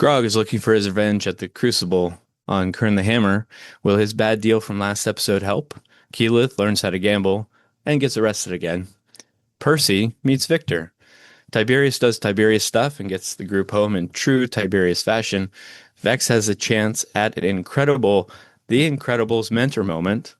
Grog is looking for his revenge at the Crucible on Kern the Hammer. Will his bad deal from last episode help? Keyleth learns how to gamble and gets arrested again. Percy meets Victor. Tiberius does Tiberius stuff and gets the group home in true Tiberius fashion. Vex has a chance at The Incredibles mentor moment.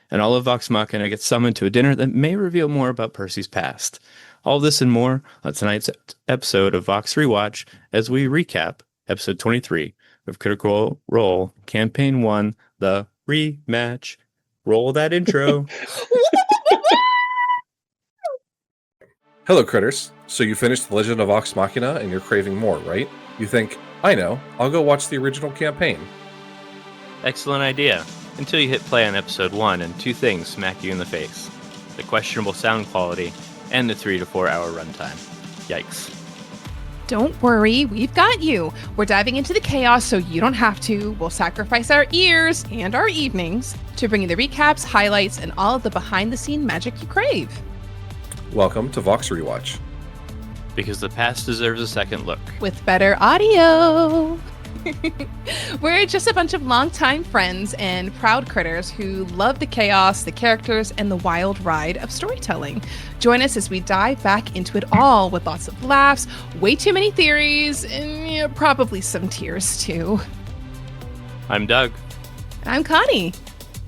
And all of Vox Machina gets summoned to a dinner that may reveal more about Percy's past. All this and more on tonight's episode of Vox Rewatch as we recap episode 23 of Critical Role, Campaign 1, The Rematch. Roll that intro. Hello, critters. So you finished The Legend of Vox Machina and you're craving more, right? You think, I know, I'll go watch the original campaign. Excellent idea. Until you hit play on episode 1 and two things smack you in the face. The questionable sound quality and the 3 to 4 hour runtime. Yikes. Don't worry, we've got you. We're diving into the chaos so you don't have to. We'll sacrifice our ears and our evenings to bring you the recaps, highlights, and all of the behind-the-scene magic you crave. Welcome to Vox Rewatch. Because the past deserves a second look. With better audio. We're just a bunch of longtime friends and proud critters who love the chaos, the characters, and the wild ride of storytelling. Join us as we dive back into it all with lots of laughs, way too many theories, and probably some tears too. I'm Doug. And I'm Connie.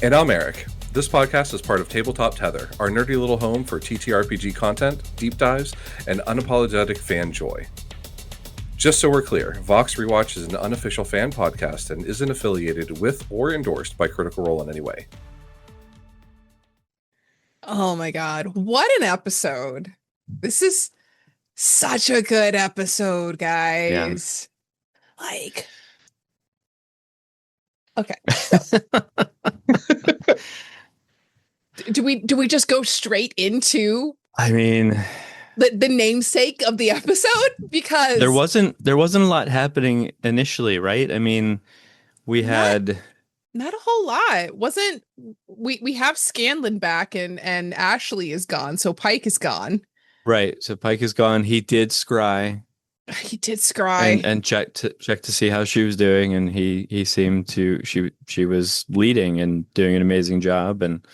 And I'm Eric. This podcast is part of Tabletop Tether, our nerdy little home for TTRPG content, deep dives, and unapologetic fan joy. Just so we're clear, Vox Rewatch is an unofficial fan podcast and isn't affiliated with or endorsed by Critical Role in any way. Oh my God, what an episode. This is such a good episode, guys. Yeah. Like, okay. Do we just go straight into the namesake of the episode? Because there wasn't a lot happening initially, right? I mean, we had not a whole lot. We have Scanlan back and Ashley is gone, so Pike is gone. Right. So Pike is gone. He did scry. And check to see how she was doing, and he seemed to she was leading and doing an amazing job, and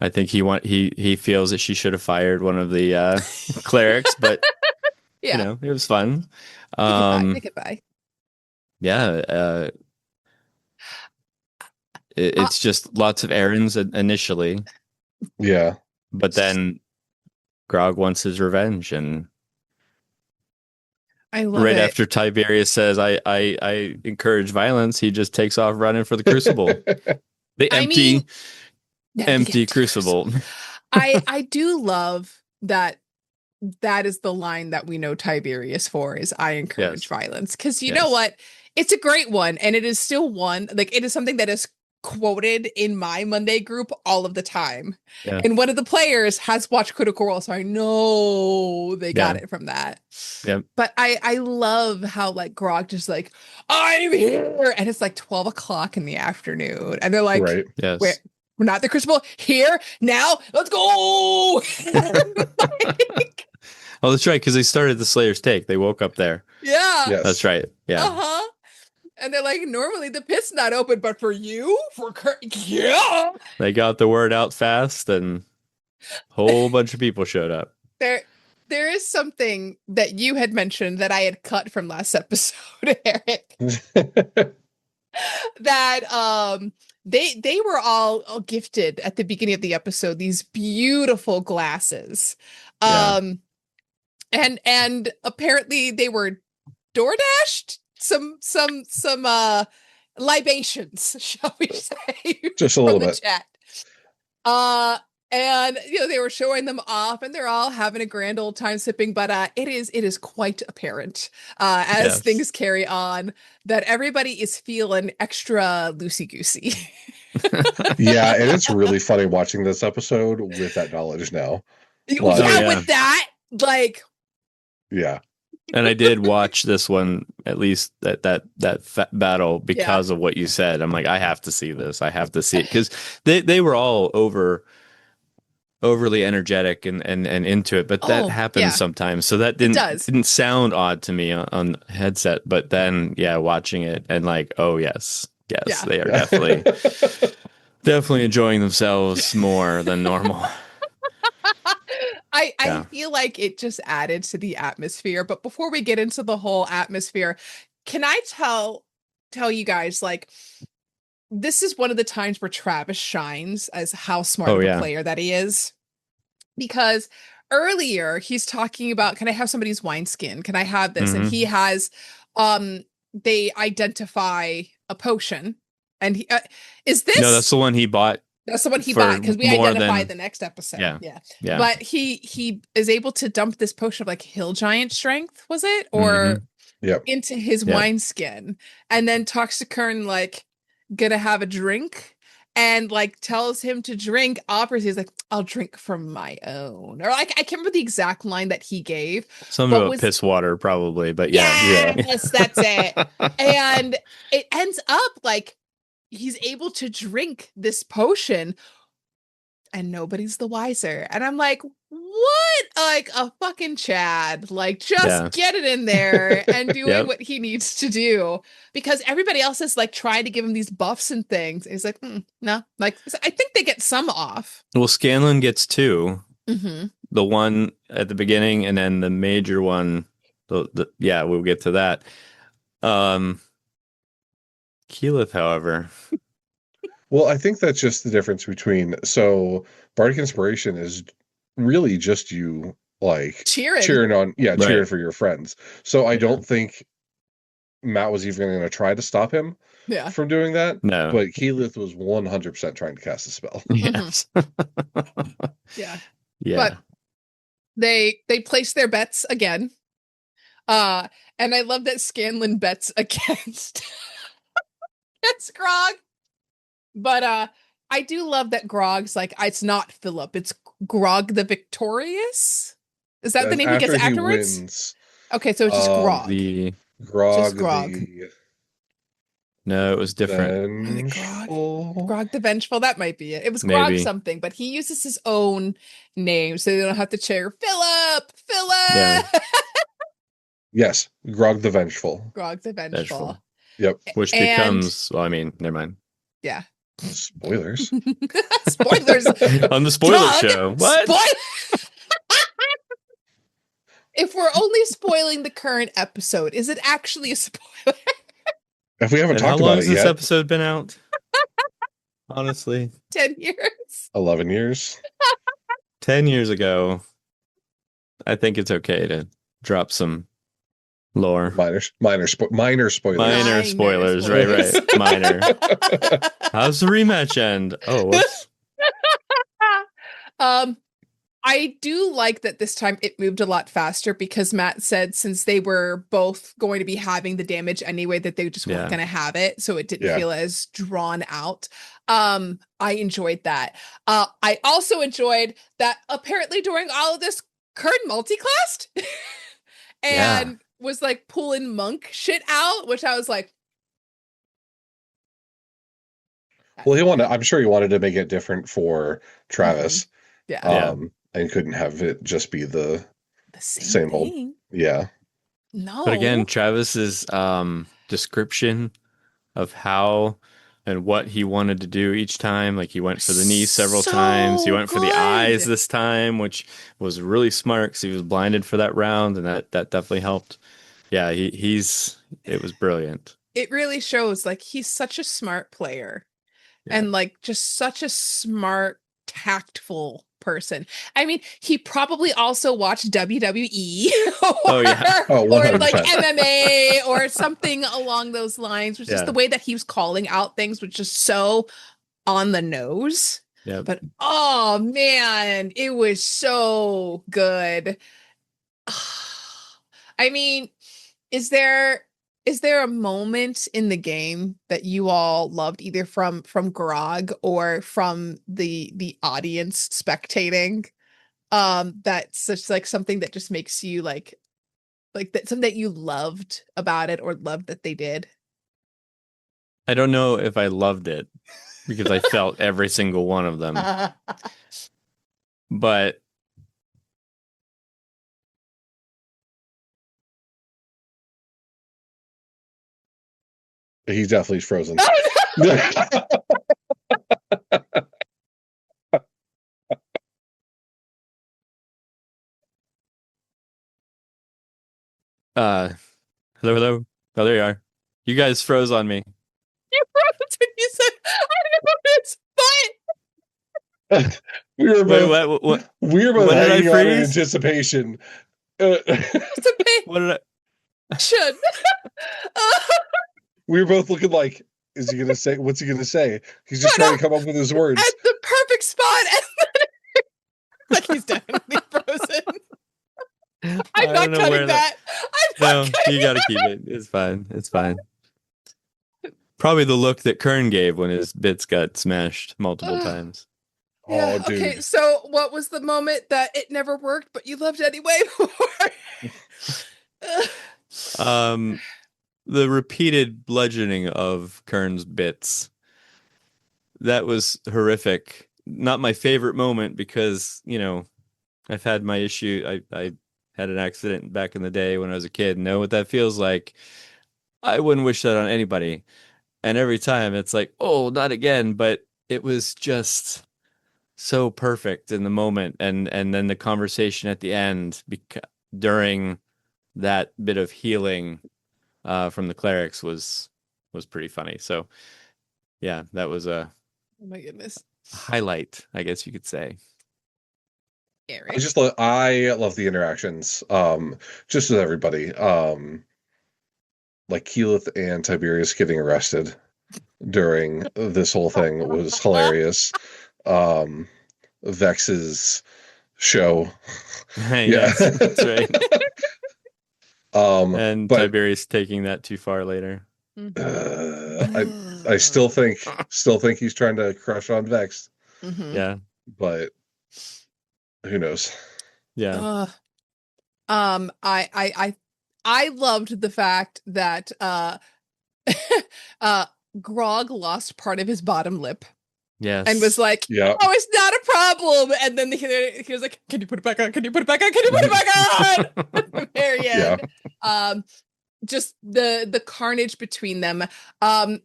I think he feels that she should have fired one of the clerics, but yeah, it was fun. Goodbye. Yeah, it's just lots of errands initially. Yeah, but then Grog wants his revenge, and I love it. After Tiberius says, "I encourage violence," he just takes off running for the Crucible. The empty Crucible. I do love that is the line that we know Tiberius for, is I encourage violence, because you know what, it's a great one, and it is still one, like, it is something that is quoted in my Monday group all of the time, and one of the players has watched Critical Role, so I know they got it from that. But I love how, like, Grog just like, I'm here, and it's like 12 o'clock in the afternoon, and they're like, right. We're not the Crucible here now. Let's go. Like, oh, that's right, because they started the Slayer's Take. They woke up there. Yeah, yes. That's right. Yeah. And they're like, normally the pit's not open, but for you, They got the word out fast, and a whole bunch of people showed up. There is something that you had mentioned that I had cut from last episode, Eric. That they were all gifted at the beginning of the episode these beautiful glasses, and apparently they were DoorDashed some libations, shall we say, just a little bit. Chat. And they were showing them off, and they're all having a grand old time sipping. But it is quite apparent as things carry on that everybody is feeling extra loosey goosey. Yeah, and it's really funny watching this episode with that knowledge now. With that, like, yeah. And I did watch this one, at least that battle, because of what you said. I'm like, I have to see this. I have to see it, because they were all over overly energetic and into it, but that Oh, happens yeah, sometimes. So that it does. didn't sound odd to me on headset, but then yeah, watching it and like, oh yes, yes, Yeah. they are Yeah. definitely enjoying themselves more than normal. I Yeah. feel like it just added to the atmosphere. But before we get into the whole atmosphere, can I tell you guys, like, this is one of the times where Travis shines as how smart Oh of a yeah. player that he is. Because earlier he's talking about, can I have somebody's wineskin? Can I have this? And he Hmm. has they identify a potion. And is No, that's this the one he bought that's the one he bought, for because we more identified than the next episode. yeah. Yeah. Yeah. But he is able to dump this potion of like hill giant strength, was it? Or Hmm. Yep. into his Yep. wineskin, and then talks to Kern like, gonna have a drink, and like tells him to drink. Offers, he's like, I'll drink from my own. Or like, I can't remember the exact line that he gave, Something but about was, piss water probably, but yeah. Yeah. yes, that's it. And it ends up like he's able to drink this potion and nobody's the wiser. And I'm like, what? Like a fucking Chad. Like, just Yeah. get it in there and doing Yep. what he needs to do. Because everybody else is like trying to give him these buffs and things. And he's like, no. Like, I think they get some off. Well, Scanlan gets two. Mm-hmm. The one at the beginning and then the major one. Yeah, we'll get to that. Um, Keyleth, however. Well, I think that's just the difference between Bardic Inspiration is really just you like Cheering. cheering on, yeah, cheering Right. for your friends. So I Yeah. don't think Matt was even going to try to stop him Yeah. from doing that. No. But Keyleth was 100% trying to cast a spell. Mm-hmm. Yes. Yeah. Yeah. But they place their bets again. Uh, and I love that Scanlan bets against against Grog. But I do love that Grog's like, it's not Philip, it's Grog the Victorious. Is that the That's name he gets after he afterwards? wins. Okay, so it's just Grog. The Just Grog Grog. the No, it was different. Was it Grog? Vengeful. Grog the Vengeful? That might be it. It was Grog Maybe. something, but he uses his own name so they don't have to cheer Philip! Yeah. Philip! Yes, Grog the Vengeful. Grog the Vengeful. Vegetable. Yep. Which And becomes, well, I mean, never mind. yeah. Spoilers. Spoilers. On the spoiler Doug, show. What? If we're only spoiling the current episode, is it actually a spoiler? If we haven't And how talked long about has it this yet, episode been out? Honestly, 10 years. 11 years. 10 years ago, I think it's okay to drop some lore. Minor spoilers. Minor spoilers, right, spoilers. right. Minor. How's the rematch end? Oh, whoops. I do like that this time it moved a lot faster, because Matt said since they were both going to be having the damage anyway, that they just weren't Yeah. going to have it, so it didn't Yeah. feel as drawn out. I enjoyed that. I also enjoyed that apparently during all of this, Kern multiclassed and Yeah. was like pulling monk shit out, which I was like, Well, I'm sure he wanted to make it different for Travis. yeah, Yeah. And couldn't have it just be the the same same old. thing. Yeah. No, But again, Travis's description of how and what he wanted to do each time, like he went for the knee several times. He So went for the eyes good. this time, which was really smart because he was blinded for that round, and that definitely helped. Yeah, it was brilliant. It really shows like he's such a smart player. Yeah. And like just such a smart, tactful person. I mean, he probably also watched WWE or, Oh, yeah. Oh, or like 100%. MMA or something along those lines, which is Yeah. the way that he was calling out things, which is so on the nose. Yeah. But oh man, it was so good. I mean, is there a moment in the game that you all loved, either from Grog or from the audience spectating, that's such like something that just makes you like that, something that you loved about it or loved that they did? I don't know if I loved it because I felt every single one of them. But He definitely is frozen. hello, hello. Oh, there you are. You guys froze on me. You froze when you said, I don't know this, but we were Wait, both what? we were both When did I hanging on in freeze? anticipation. it's a What did I? patient. We were both looking like, is he gonna say, what's he gonna say? He's just trying to come up with his words. At the perfect spot. Like he's definitely frozen. I'm not cutting that. No, you got to keep it. It's fine. It's fine. Probably the look that Kern gave when his bits got smashed multiple times. Yeah, Oh, dude. okay, so what was the moment that it never worked, but you loved anyway? The repeated bludgeoning of Kern's bits. That was horrific. Not my favorite moment because, I've had my issue. I had an accident back in the day when I was a kid. Know what that feels like. I wouldn't wish that on anybody. And every time it's like, oh, not again. But it was just so perfect in the moment. And then the conversation at the end during that bit of healing from the clerics was pretty funny. So yeah, that was a Oh my goodness. highlight, I guess you could say. Eric. I love the interactions. Just with everybody. Like Keyleth and Tiberius getting arrested during this whole thing was hilarious. Vex's show. Yes, that's right. And but Tiberius taking that too far later. I still think he's trying to crush on Vex. Mm-hmm. Yeah. But who knows? Yeah. I loved the fact that Grog lost part of his bottom lip. Yes. And was like, yeah. oh, it's not a problem. And then he was like, can you put it back on? Can you put it back on? Can you put it back on? Very end. Yeah. Just the carnage between them. Keyleth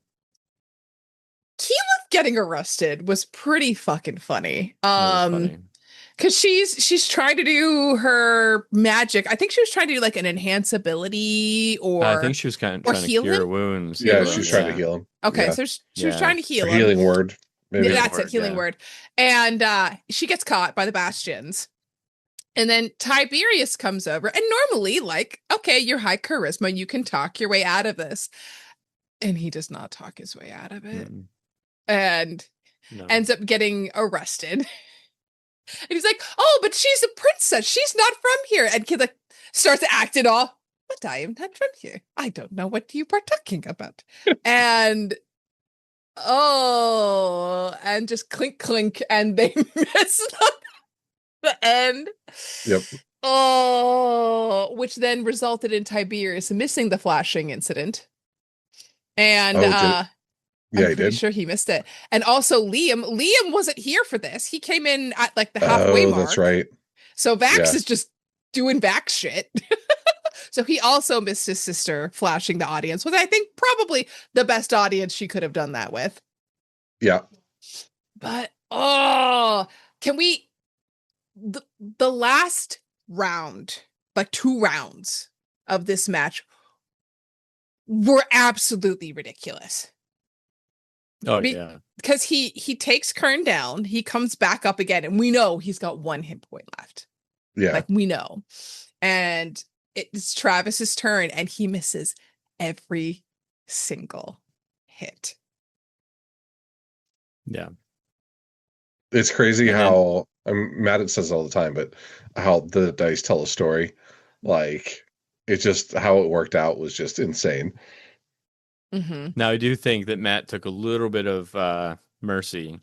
getting arrested was pretty fucking funny. Because she's trying to do her magic. I think she was trying to do like an enhance ability or I think she was kind of trying to cure wounds. Yeah, she was trying to heal him. Okay, yeah. so she was trying to heal him. Healing word. Maybe. That's it, healing word. And she gets caught by the Bastions. And then Tiberius comes over. And normally, like, okay, you're high charisma. You can talk your way out of this. And he does not talk his way out of it. And ends up getting arrested. And he's like, oh, but she's a princess. She's not from here. And kid like starts acting all, but I am not from here. I don't know what you are talking about. And and just clink clink, and they miss the end. Yep. Oh, which then resulted in Tiberius missing the flashing incident. And yeah, I'm pretty sure he missed it. And also Liam wasn't here for this. He came in at like the halfway mark. That's right. So Vax is just doing Vax shit. So he also missed his sister flashing the audience, which I think probably the best audience she could have done that with. Yeah. But can we the last round, like 2 rounds of this match were absolutely ridiculous. Oh, yeah. Because he takes Kern down, he comes back up again, and we know he's got 1 hit point left. Yeah. Like, we know. And it's Travis's turn, and he misses every single hit. Yeah. It's crazy how Matt says it all the time, but how the dice tell a story. Like, it's just how it worked out was just insane. Mm-hmm. Now, I do think that Matt took a little bit of mercy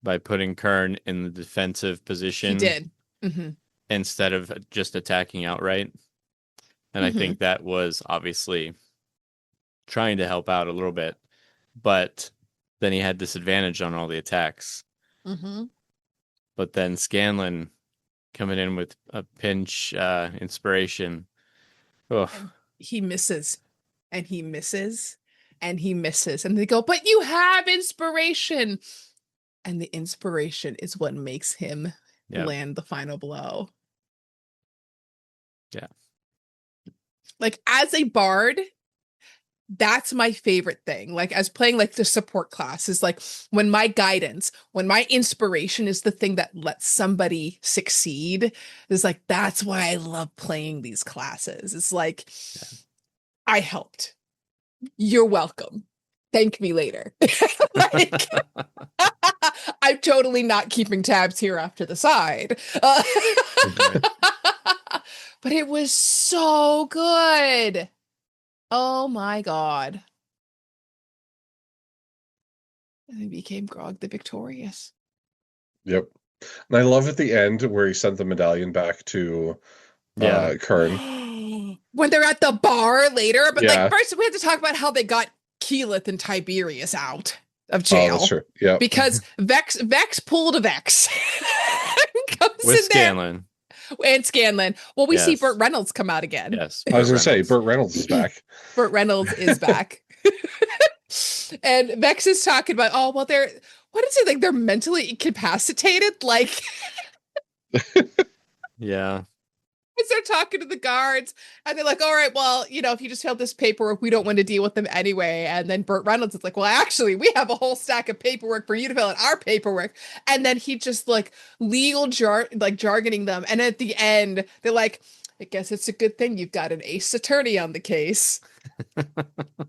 by putting Kern in the defensive position. He did. Mm-hmm. Instead of just attacking outright. And I think that was obviously trying to help out a little bit. But then he had disadvantage on all the attacks. Mm-hmm. but then Scanlan coming in with a pinch inspiration. Oh, And he misses, and he misses, and he misses. And they go, but you have inspiration. And the inspiration is what makes him yeah, land the final blow. yeah, Like, as a bard, that's my favorite thing. Like, as playing like the support class is like when my guidance, when my inspiration is the thing that lets somebody succeed. It's like that's why I love playing these classes. It's like I helped. You're welcome. Thank me later. Like, I'm totally not keeping tabs here after the side. right. But it was so good. Oh my God. And he became Grog the Victorious. Yep. And I love at the end where he sent the medallion back to Yeah, Kern. When they're at the bar later, but like Yeah. first we have to talk about how they got Keyleth and Tiberius out of Oh, that's jail. true. Yep. Because Vex pulled a Vex. Comes with in there. Scanlan. And Scanlan. Well, we see Yes. Burt Reynolds come out again. Yes, I was Burt going to say, Reynolds. Burt Reynolds is back. Burt Reynolds is back. And Vex is talking about, oh, well, they're, what is it? Like, they're mentally incapacitated? Like, Yeah, they're talking to the guards, and they're like, all right, well, you know, if you just filled this paperwork, we don't want to deal with them anyway. And then Burt Reynolds is like, well, actually, we have a whole stack of paperwork for you to fill in our paperwork. And then he just like jargoning them. And at the end, they're like, I guess it's a good thing you've got an ace attorney on the case,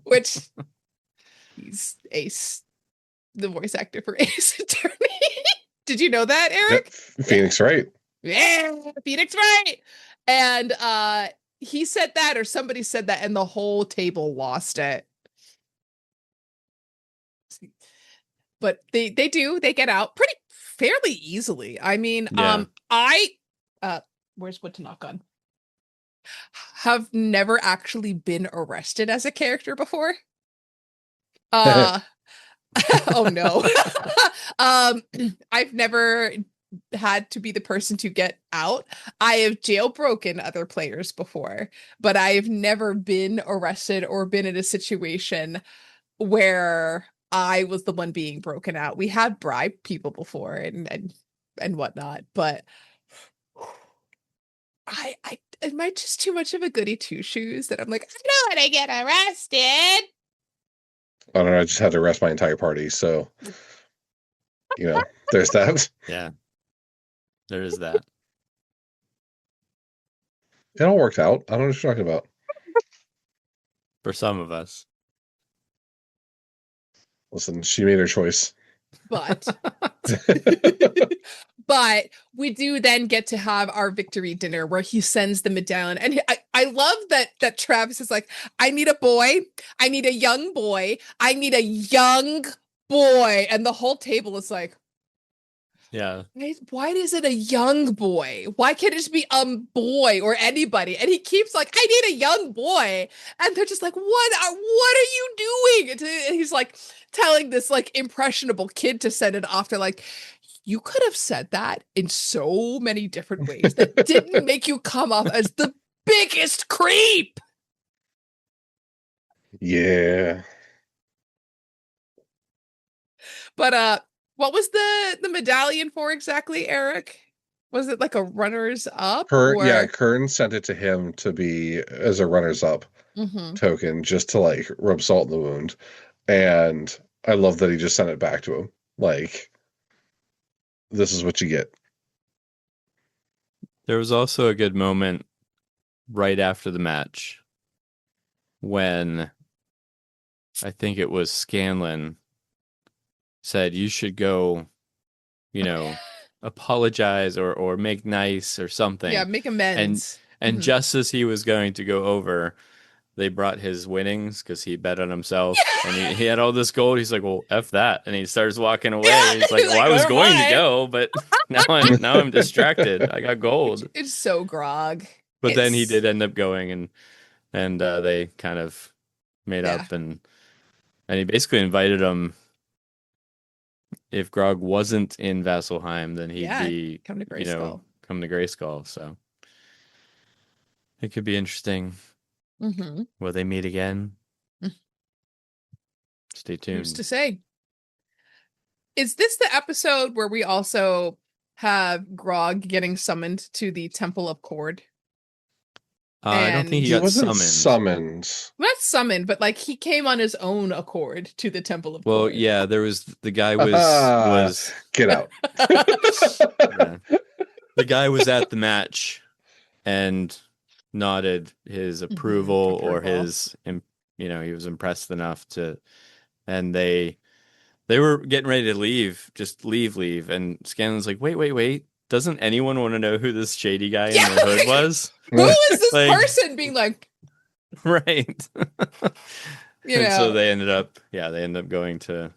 which he's Ace, the voice actor for Ace Attorney. Did you know that, Yep. Eric? Phoenix Wright. Yeah, Phoenix Wright. And he said that, or somebody said that, and the whole table lost it. But they get out pretty fairly easily. I mean, yeah. I where's what to knock on? Have never actually been arrested as a character before. Oh no. I've never had to be the person to get out. I have jailbroken other players before, but I've never been arrested or been in a situation where I was the one being broken out. We had bribed people before and whatnot, but I am I just too much of a goody two shoes that I'm like, I don't want to get arrested. I don't know. I just had to arrest my entire party. So, there's that. Yeah, there is that. It all worked out. I don't know what you're talking about. For some of us. Listen, she made her choice. But but we do then get to have our victory dinner where he sends the medallion. And I love that Travis is like, I need a boy. I need a young boy. I need a young boy. And the whole table is like, Yeah. why is it a young boy? Why can't it just be a boy or anybody? And he keeps like, I need a young boy. And they're just like, what are you doing? And he's like telling this like impressionable kid to send it off. They're like, you could have said that in so many different ways that didn't make you come off as the biggest creep. Yeah. But what was the medallion for exactly, Eric? Was it like a runners up? Kern sent it to him to be as a runners up token, just to like rub salt in the wound. And I love that he just sent it back to him. Like, this is what you get. There was also a good moment right after the match when I think it was Scanlan said you should go, apologize or make nice or something. Yeah, make amends. And just as he was going to go over, they brought his winnings because he bet on himself and he had all this gold. He's like, well, F that. And he starts walking away. Yeah. He's like, well, I was going to go, but now I'm distracted. I got gold. It's so grog. But then he did end up going and they kind of made up and he basically invited him if Grog wasn't in Vasselheim, then he'd Yeah, be, come to you know, Grayskull. come to Grayskull. So it could be interesting. Mm-hmm. Will they meet again? Stay Who's tuned. to say? Is this the episode where we also have Grog getting summoned to the Temple of Cord? I don't think he And He got wasn't summoned. summoned. not summoned, but like he came on his own accord to the Temple of Well, Cord. yeah, there was the guy Ah, was get out. yeah. The guy was at the match and nodded his approval or Approval. his, he was impressed enough to, and they were getting ready to leave, just leave, and Scanlan's like, wait, doesn't anyone want to know who this shady guy in Yeah, the hood like, was? who is this Like, person being like, right. you And so know? they ended up going to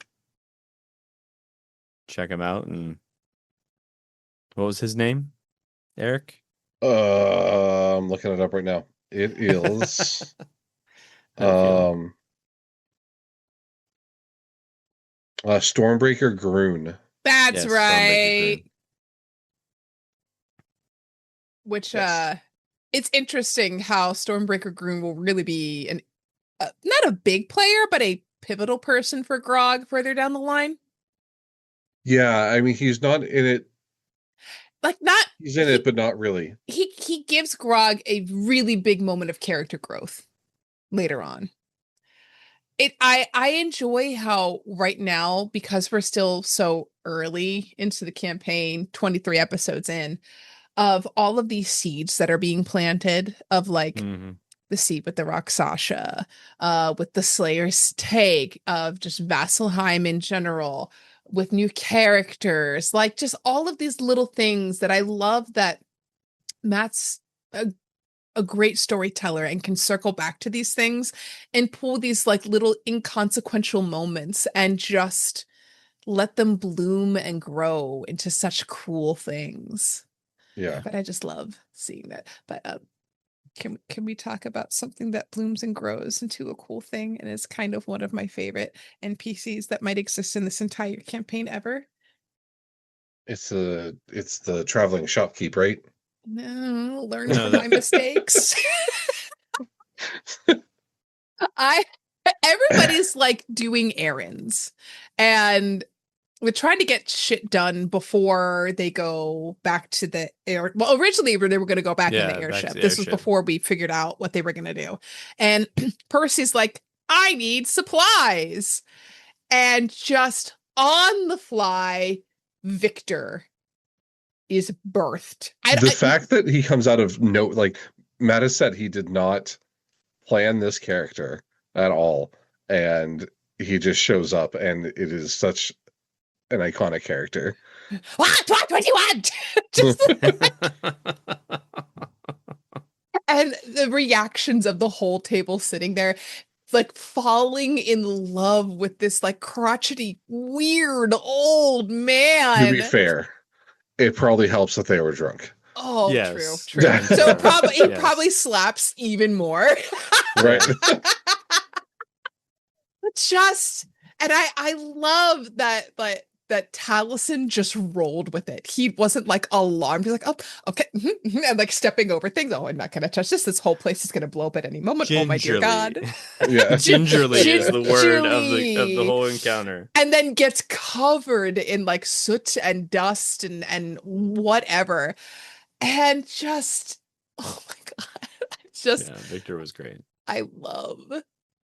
check him out. And what was his name? Eric? I'm looking it up right now. It is I had a feeling. Stormbreaker Groon. That's Yes, Stormbreaker Groom. right. Which Yes. it's interesting how Stormbreaker Groom will really be an not a big player, but a pivotal person for Grog further down the line. Yeah, I mean he's not in it. Like not He's in it, but not really. he gives Grog a really big moment of character growth later on. I enjoy how right now, because we're still so early into the campaign, 23 episodes in, of all of these seeds that are being planted of like Mm-hmm. the seed with the Roxasha, with the Slayer's take, of just Vasselheim in general, with new characters, like just all of these little things that I love that Matt's a great storyteller and can circle back to these things and pull these like little inconsequential moments and just let them bloom and grow into such cool things. Yeah. But I just love seeing that. But can we talk about something that blooms and grows into a cool thing and is kind of one of my favorite NPCs that might exist in this entire campaign ever? It's the traveling shopkeep, right? No, learn No, from my mistakes. I everybody's like doing errands and we're trying to get shit done before they go back to the air. Well, originally they were going to go back in the back to airship. the This was airship. before we figured out what they were going to do. And Percy's like, I need supplies. And just on the fly, Victor is birthed. The fact that he comes out of no, like Matt has said, he did not plan this character at all, and he just shows up, and it is such an iconic character. What do you want? Just and the reactions of the whole table sitting there, like falling in love with this like crotchety, weird old man. To be fair, it probably helps that they were drunk. Oh, Yes. true. So probably he probably slaps even more. Right. Just and I love that that Taliesin just rolled with it. He wasn't like alarmed. He's like, oh, okay. And like stepping over things. Oh, I'm not gonna touch this. This whole place is gonna blow up at any moment. Oh my dear God. Yeah. Gingerly is the word of the whole encounter. And then gets covered in like soot and dust and whatever. And just oh my God. Just Victor was great. I love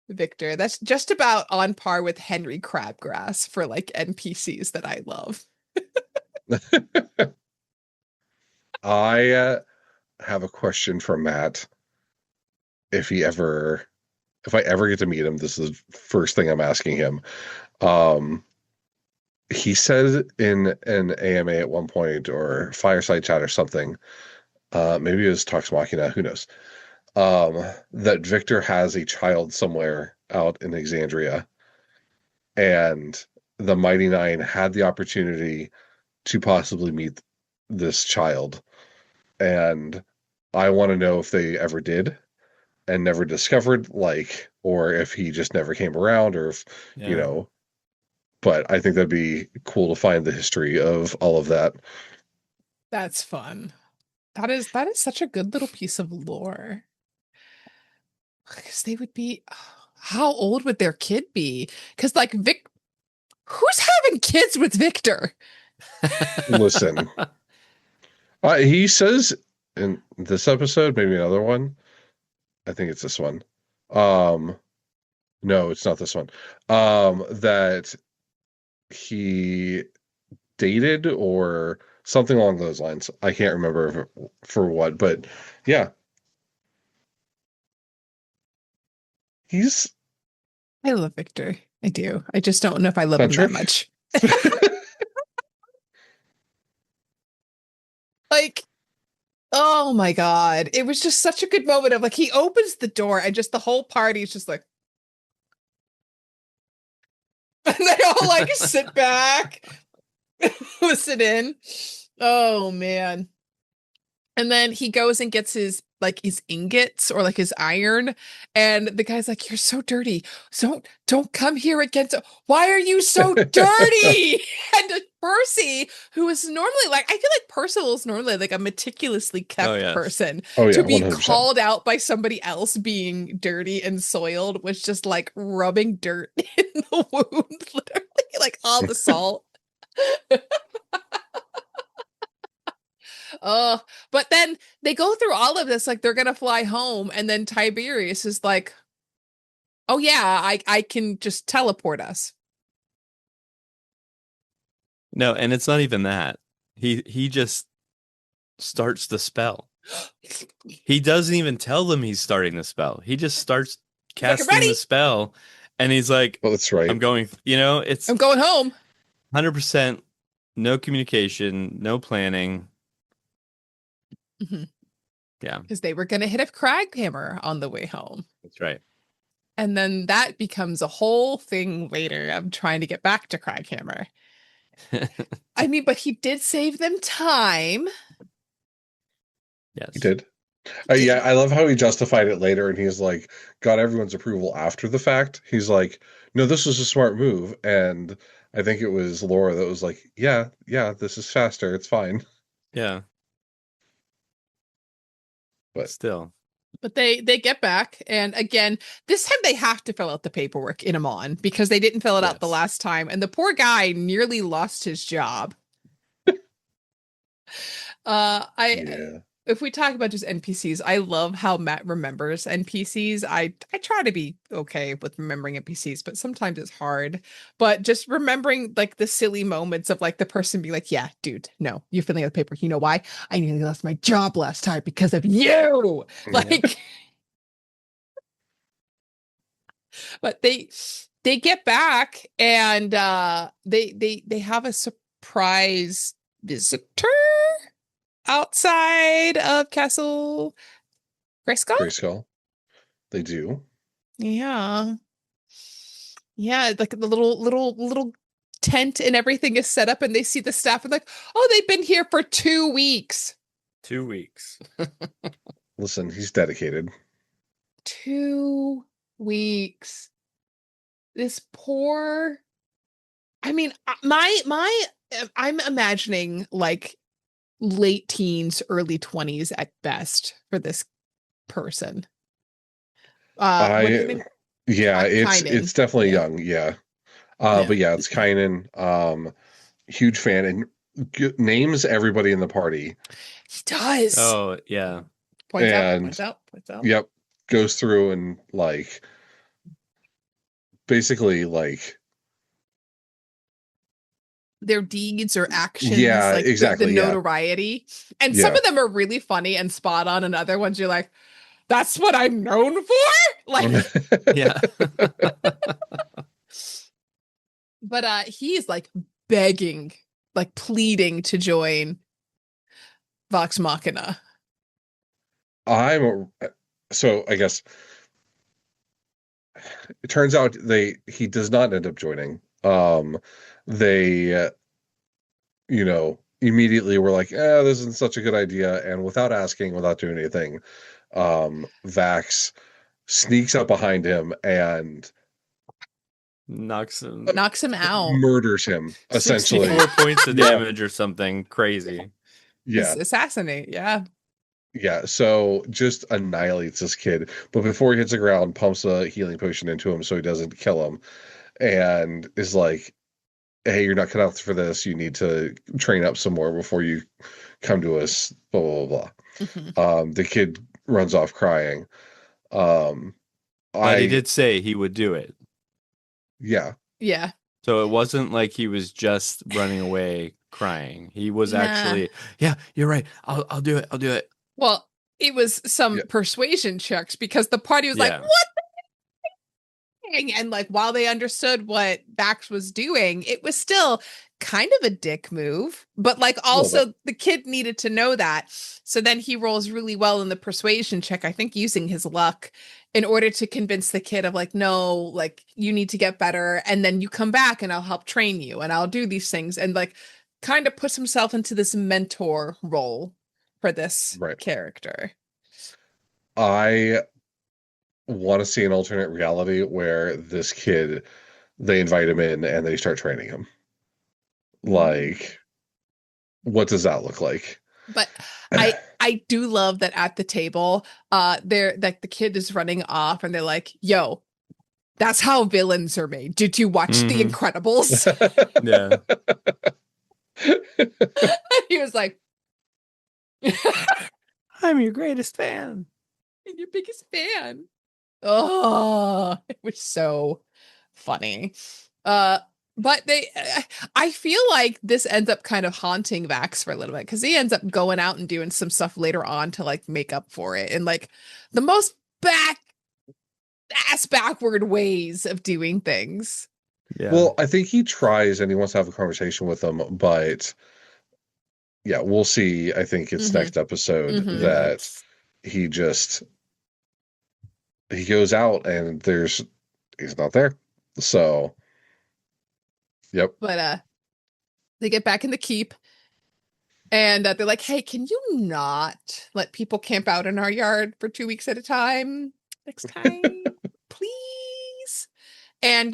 Victor. That's just about on par with Henry Crabgrass for like NPCs that I love. I have a question for Matt. If I ever get to meet him, this is the first thing I'm asking him. He said in an AMA at one point, or fireside chat or something, maybe it was Talks Machina, who knows, that Victor has a child somewhere out in Exandria, and the Mighty Nine had the opportunity to possibly meet this child. And I want to know if they ever did and never discovered, like, or if he just never came around, or if, But I think that'd be cool to find the history of all of that. That's fun. That is such a good little piece of lore. Because they would be, how old would their kid be? Because like who's having kids with Victor? Listen, he says in this episode, maybe another one. I think it's this one. Um, no, it's not this one. That he dated or something along those lines. I can't remember for what, but yeah, he's I love Victor. I do. I just don't know if I love him that centric. much. Like, oh my God. It was just such a good moment of like he opens the door and just the whole party is just like and they all like sit back, listen in. Oh man. And then he goes and gets his ingots or like his iron. And the guy's like, "You're so dirty. Don't come here again. So, why are you so dirty?" And Percy, who is normally like, I feel like Percival is normally like a meticulously kept person, Oh yeah, to be 100%. called out by somebody else being dirty and soiled was just like rubbing dirt in the wound, literally, like all the salt. Oh, but then they go through all of this like they're gonna fly home, and then Tiberius is like, "Oh yeah, I can just teleport us." No, and it's not even that. He just starts the spell. He doesn't even tell them he's starting the spell. He just starts Like, casting ready? the spell, and he's like, Well, that's right. I'm going, it's I'm going home. 100% no communication, no planning. Mm-hmm. Yeah, Because they were gonna hit a Craghammer on the way home. that's right. And then that becomes a whole thing later of trying to get back to Craghammer. I mean, but he did save them time. Yes. He did. Yeah, I love how he justified it later, and he's like, got everyone's approval after the fact. He's like, no, this was a smart move, and I think it was Laura that was like, yeah, this is faster, it's fine. Yeah. But Still. But they get back, and again, this time they have to fill out the paperwork in Amon because they didn't fill it out the last time, and the poor guy nearly lost his job. yeah. If we talk about just NPCs, I love how Matt remembers NPCs. I try to be okay with remembering NPCs, but sometimes it's hard. But just remembering like the silly moments of like the person being like, "Yeah, dude, no, you're filling out the paper. You know why? I nearly lost my job last time because of you." Like, but they get back, and they have a surprise visitor outside of Castle Grayskull. Grayskull. They do. Yeah. Yeah, like the little tent and everything is set up, and they see the staff and like, "Oh, they've been here for 2 weeks." 2 weeks. Listen, he's dedicated. 2 weeks. This poor, I mean, I'm imagining like late teens, early 20s at best for this person. What's his name? Yeah, Kynan. it's definitely Yeah. young, yeah. Yeah. But yeah, it's Kynan. Huge fan, and names everybody in the party. He does. Oh, yeah. Points out. Yep. Goes through and like basically like their deeds or actions, yeah, like exactly, the notoriety. And some of them are really funny and spot on, and other ones you're like, "That's what I'm known for?" Like, Yeah. but he's like begging, like pleading to join Vox Machina. So I guess it turns out he does not end up joining. They immediately were like, this isn't such a good idea, and without asking, without doing anything, Vax sneaks up behind him and knocks him, knocks him out, murders him, essentially. 64 points of damage or something crazy. Yeah. Assassinate. Yeah. Yeah, so just annihilates this kid. But before he hits the ground, pumps a healing potion into him so he doesn't kill him. And is like, hey, you're not cut out for this. You need to train up some more before you come to us, blah, blah, blah, blah. The kid runs off crying. But he did say he would do it. Yeah. Yeah. So it wasn't like he was just running away crying. He was actually, yeah, you're right. I'll do it. I'll do it. Well, it was some persuasion checks because the party was like, what the thing? And like, while they understood what Bax was doing, it was still kind of a dick move, but like also the kid needed to know that. So then he rolls really well in the persuasion check, I think using his luck in order to convince the kid of like, no, like you need to get better. And then you come back and I'll help train you and I'll do these things. And like kind of puts himself into this mentor role for this character. I want to see an alternate reality where this kid, they invite him in and they start training him. Like, what does that look like? But I do love that at the table, they're like the kid is running off and they're like, yo, that's how villains are made. Did you watch The Incredibles? Yeah. He was like, I'm your greatest fan. And your biggest fan. Oh, it was so funny. But I feel like this ends up kind of haunting Vax for a little bit because he ends up going out and doing some stuff later on to like make up for it in like the most backward ways of doing things. Yeah. Well, I think he tries and he wants to have a conversation with them, but yeah, we'll see. I think it's next episode that he goes out and he's not there. So, yep. But they get back in the keep and they're like, hey, can you not let people camp out in our yard for 2 weeks at a time next time, please? And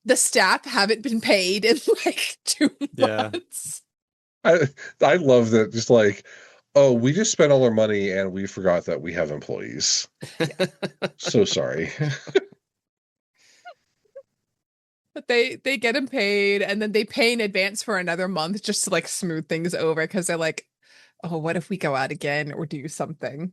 the staff haven't been paid in like 2 months. I love that. Just like, oh, we just spent all our money and we forgot that we have employees. So sorry. But they get him paid and then they pay in advance for another month just to like smooth things over because they're like, oh, what if we go out again or do something?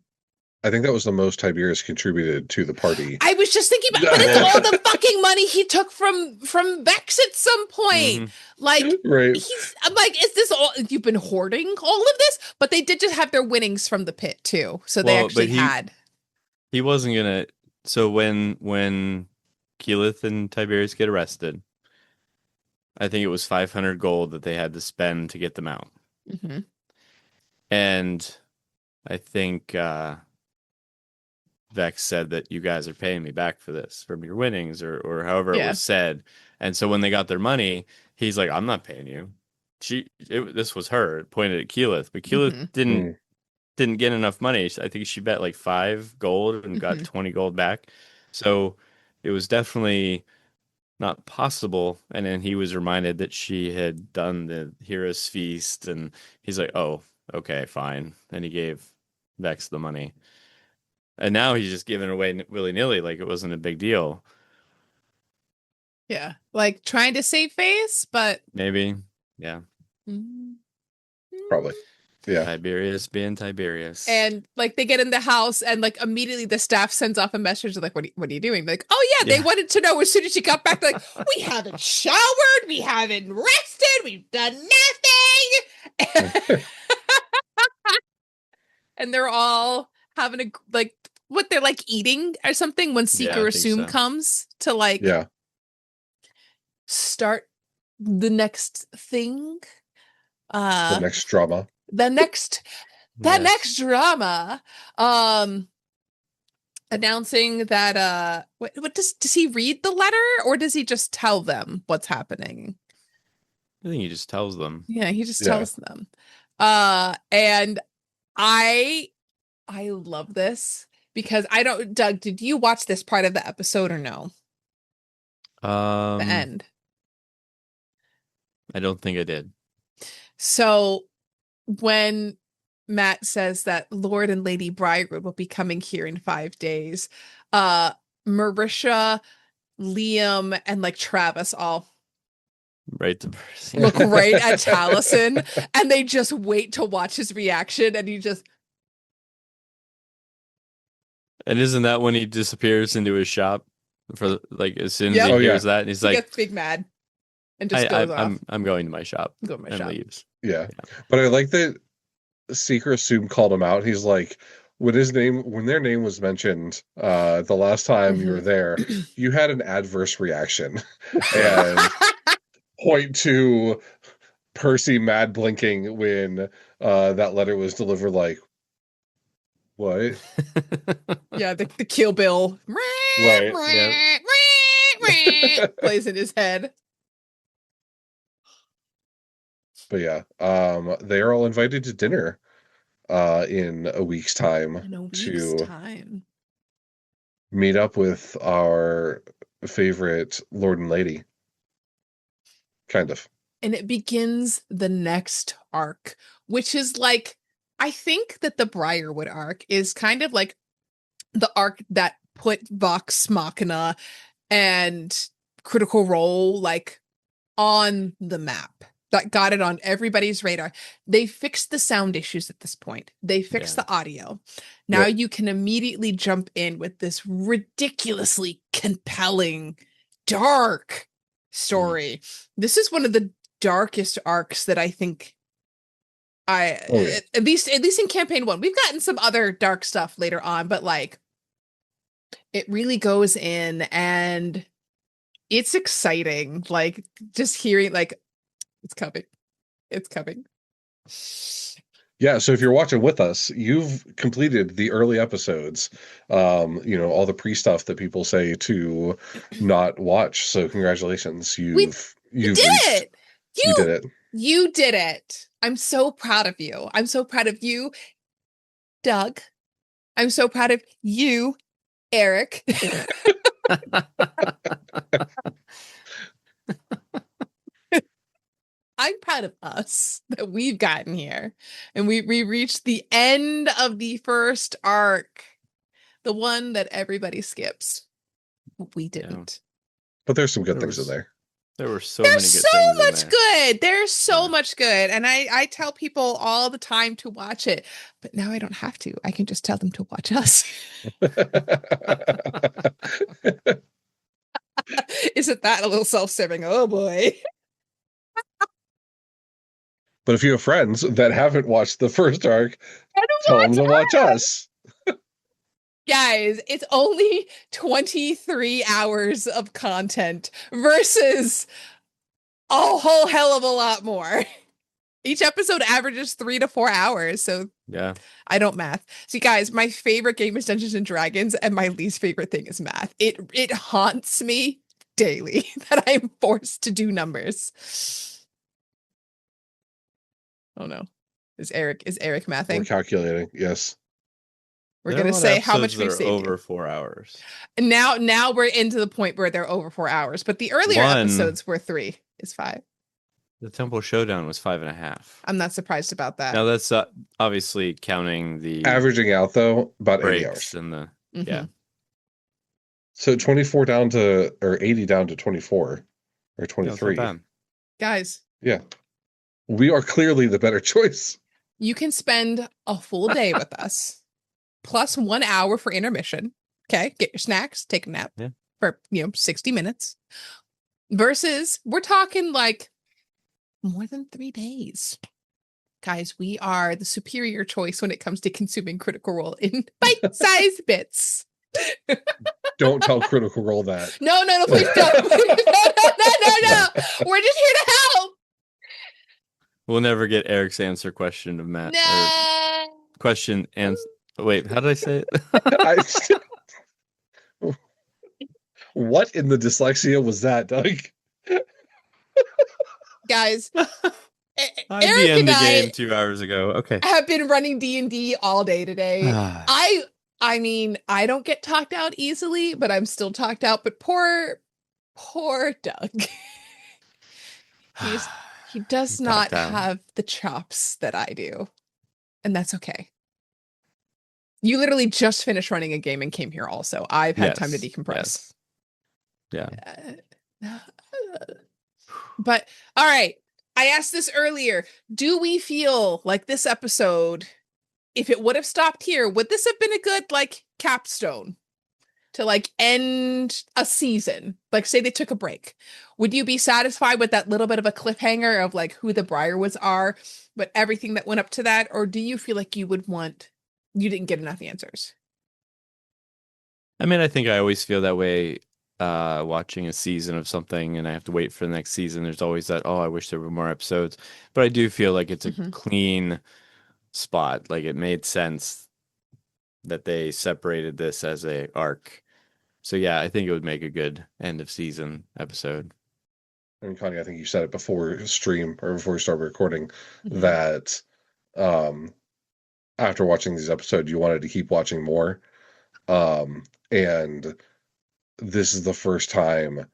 I think that was the most Tiberius contributed to the party. I was just thinking about, but it's all the fucking money he took from Vex at some point. Like, I'm like, is this all you've been hoarding all of this? But they did just have their winnings from the pit too, so they actually had. He wasn't gonna. So when Keyleth and Tiberius get arrested, I think it was 500 gold that they had to spend to get them out, and I think. Vex said that you guys are paying me back for this from your winnings or however it was said. And so when they got their money, he's like, I'm not paying you. This was her. It pointed at Keyleth, but Keyleth didn't get enough money. I think she bet like 5 gold and got 20 gold back. So it was definitely not possible. And then he was reminded that she had done the Heroes Feast and he's like, oh, okay, fine. And he gave Vex the money. And now he's just giving it away willy-nilly like it wasn't a big deal. Yeah. Like trying to save face, but... Maybe. Yeah. Probably. Yeah. Tiberius being Tiberius. And like they get in the house and like immediately the staff sends off a message like, what are you doing? They're like, oh yeah, they wanted to know as soon as she got back. They're like, we haven't showered. We haven't rested. We've done nothing. And they're all having a like what they're like eating or something when Seeker Assume comes to like start the next thing. The next drama. Next drama. Announcing that what does he read the letter or does he just tell them what's happening? I think he just tells them. Yeah, he just tells them. And I love this because Doug, did you watch this part of the episode or no? The end. I don't think I did. So when Matt says that Lord and Lady Briarwood will be coming here in 5 days, Marisha, Liam, and like Travis all Right to Percy. look right at Taliesin, and they just wait to watch his reaction, and he just. And isn't that when he disappears into his shop for like as soon as Yep. he Oh, hears yeah. that, and he's He like, gets big mad and just goes off. I'm going to my shop Go to my and shop. leaves. Yeah. But I like that Seeker Assume called him out. He's like, when their name was mentioned, the last time you were there, you had an adverse reaction. And point to Percy mad blinking when that letter was delivered, like, what? Yeah, the Kill Bill Right. plays in his head. But yeah, they are all invited to dinner in a week's time In a week's to time. meet up with our favorite Lord and Lady. Kind of. And it begins the next arc, which is like, I think that the Briarwood arc is kind of like the arc that put Vox Machina and Critical Role like on the map, that got it on everybody's radar. They fixed the sound issues at this point. They fixed the audio. Now you can immediately jump in with this ridiculously compelling, dark story. This is one of the darkest arcs that I think at least in campaign 1. We've gotten some other dark stuff later on, but like it really goes in and it's exciting. Like just hearing like it's coming. It's coming. Yeah, so if you're watching with us, you've completed the early episodes. All the pre-stuff that people say to not watch. So congratulations. You did it. You did it. You did it. I'm so proud of you. I'm so proud of you, Doug. I'm so proud of you, Eric. I'm proud of us that we've gotten here. And we reached the end of the first arc. The one that everybody skips. We didn't. But there's some good things in there. There were so many good things in there. There's so much good. There's so much good. And I tell people all the time to watch it. But now I don't have to. I can just tell them to watch us. Isn't that a little self-serving? Oh boy. But if you have friends that haven't watched the first arc, tell them to watch us. Guys, it's only 23 hours of content versus a whole hell of a lot more. Each episode averages 3 to 4 hours. So yeah, I don't math. See, guys, my favorite game is Dungeons and Dragons, and my least favorite thing is math. It haunts me daily that I'm forced to do numbers. Oh no. Is Eric mathing? We're calculating, yes. We're going to say how much we saved. Over 4 hours. And now we're into the point where they're over 4 hours. But the earlier episodes were 3. Is 5. The Temple Showdown was 5.5. I'm not surprised about that. Now that's obviously counting the averaging out though about 80 hours. And the yeah. So 24 down to or 80 down to 24 or 23. Guys. Yeah. We are clearly the better choice. You can spend a full day with us, plus 1 hour for intermission. Okay, get your snacks, take a nap for 60 minutes. Versus, we're talking like more than 3 days. Guys, we are the superior choice when it comes to consuming Critical Role in bite-sized bits. Don't tell Critical Role that. No, please don't. No. We're just here to help. We'll never get Eric's answer question of Matt. No. Question and wait, how did I say it? What in the dyslexia was that, Doug? Guys, I DM'd the game 2 hours ago. Okay. I have been running D&D all day today. I mean, I don't get talked out easily, but I'm still talked out. But poor Poor Doug. He does not Tapped out. have the chops that I do. And that's okay. You literally just finished running a game and came here also. I've had time to Yes. decompress. Yes. Yeah. But all right. I asked this earlier. Do we feel like this episode, if it would have stopped here, would this have been a good like capstone to like end a season? Like say they took a break. Would you be satisfied with that little bit of a cliffhanger of like who the Briarwoods are, but everything that went up to that? Or do you feel like you didn't get enough answers? I mean, I think I always feel that way watching a season of something and I have to wait for the next season. There's always that, oh, I wish there were more episodes. But I do feel like it's a Mm-hmm. clean spot. Like it made sense that they separated this as a arc. So yeah, I think it would make a good end of season episode. And Connie, I think you said it before stream or before we started recording Mm-hmm. that um, after watching these episodes, you wanted to keep watching more. And this is the first time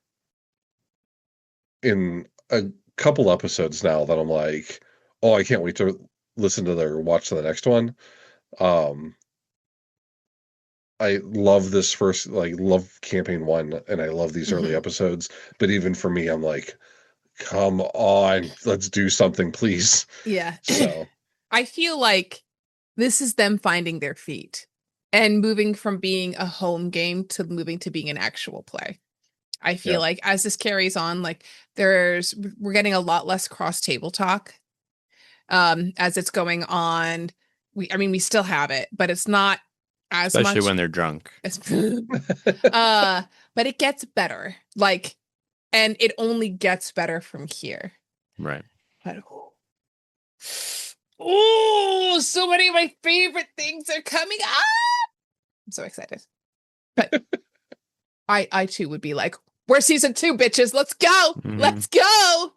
in a couple episodes now that I'm like, oh, I can't wait to listen to or watch the next one. Um, I love this first, like, love campaign one, and I love these early Mm-hmm. episodes. But even for me, I'm like, come on, let's do something, please. Yeah. So, I feel like this is them finding their feet and moving from being a home game to moving to being an actual play. I feel yeah. like as this carries on, like we're getting a lot less cross table talk as it's going on. We still have it, but it's not as Especially much when they're drunk. as but it gets better. Like, and it only gets better from here. Right. But oh, so many of my favorite things are coming up. I'm so excited. But I too would be like, we're season 2, bitches. Let's go. Mhm. Let's go.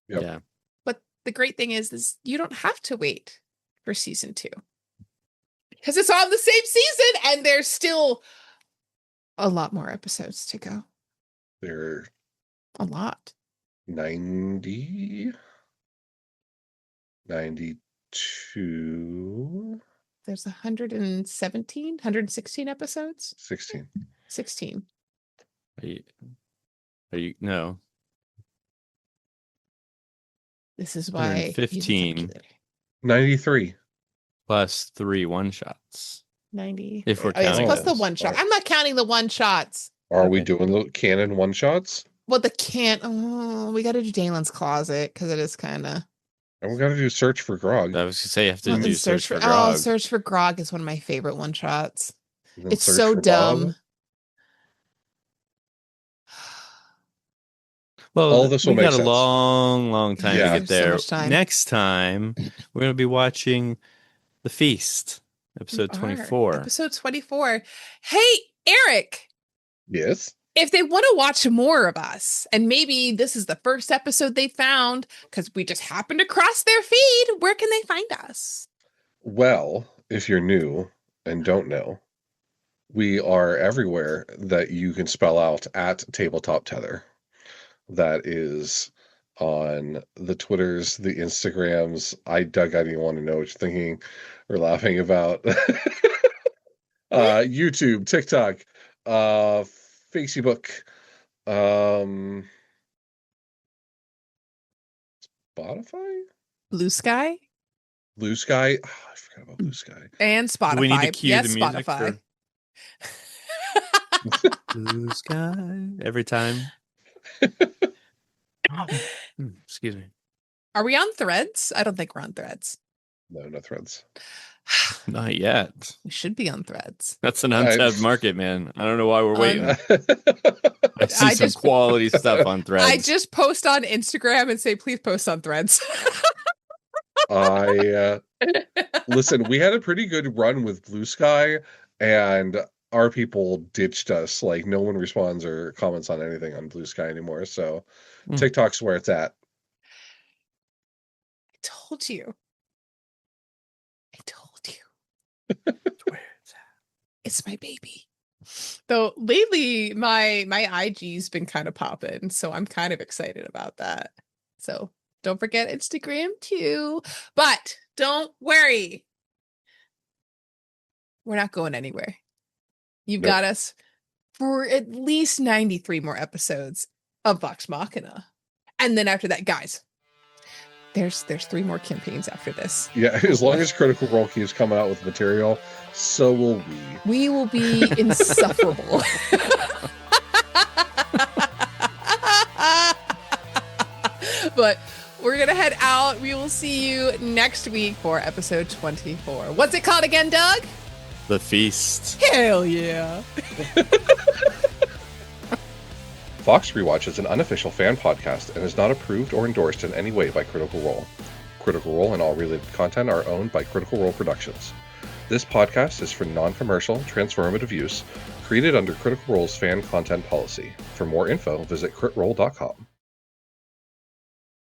Yep. Yeah. But the great thing is you don't have to wait for season 2 because it's on the same season and there's still a lot more episodes to go. They're A lot. 90, 92, There's 117, 116 episodes. 16. 16. No, This is why he's a 115 calculator. 93. plus 3 one-shots. 90. If we're Oh, yes, counting plus the those. one shot. I'm not counting the one shots. Are we Okay. doing the canon one shots? Well, the can't. Oh, we got to do Dalen's closet because it is kind of. And we got to do search for Grog. I was gonna say you have to Well, do and search for Oh, Grog. search for Grog is one of my favorite one shots. And then It's search so for dumb. Bob. Well, All this will we make got a sense. long time Yeah. to There's get so there. much time. Next time, we're going to be watching The Feast, episode 24. Episode 24. Hey, Eric, Yes. if they want to watch more of us, and maybe this is the first episode they found because we just happened to cross their feed, where can they find us? Well, if you're new and don't know, we are everywhere that you can spell out at Tabletop Tether. That is on the Twitters, the Instagrams. Doug, I didn't want to know what you're thinking or laughing about. YouTube, TikTok, Facebook, um, Spotify, Blue Sky Blue Sky. Oh, I forgot about Blue Sky. and Spotify. Do we need to cue yes, the music Spotify. Blue sky every time? Excuse me. Are we on Threads? I don't think we're on Threads. No Threads. Not yet. We should be on Threads. That's an untapped market, man. I don't know why we're waiting. I see I some just- quality stuff on Threads. I just post on Instagram and say, please post on Threads. Listen, we had a pretty good run with Blue Sky, and our people ditched us. Like, no one responds or comments on anything on Blue Sky anymore. So TikTok's where it's at. I told you. Where it's at. It's my baby. Though lately my IG's been kind of popping, so I'm kind of excited about that. So don't forget Instagram too. But don't worry. We're not going anywhere. You've got us for at least 93 more episodes of Vox Machina. And then after that, guys, there's 3 more campaigns after this. Yeah, as long as Critical Role keeps coming out with material, so will we. We will be insufferable. But we're going to head out. We will see you next week for episode 24. What's it called again, Doug? The Feast. Hell yeah. Vox Rewatch is an unofficial fan podcast and is not approved or endorsed in any way by Critical Role. Critical Role and all related content are owned by Critical Role Productions. This podcast is for non-commercial, transformative use, created under Critical Role's fan content policy. For more info, visit critroll.com.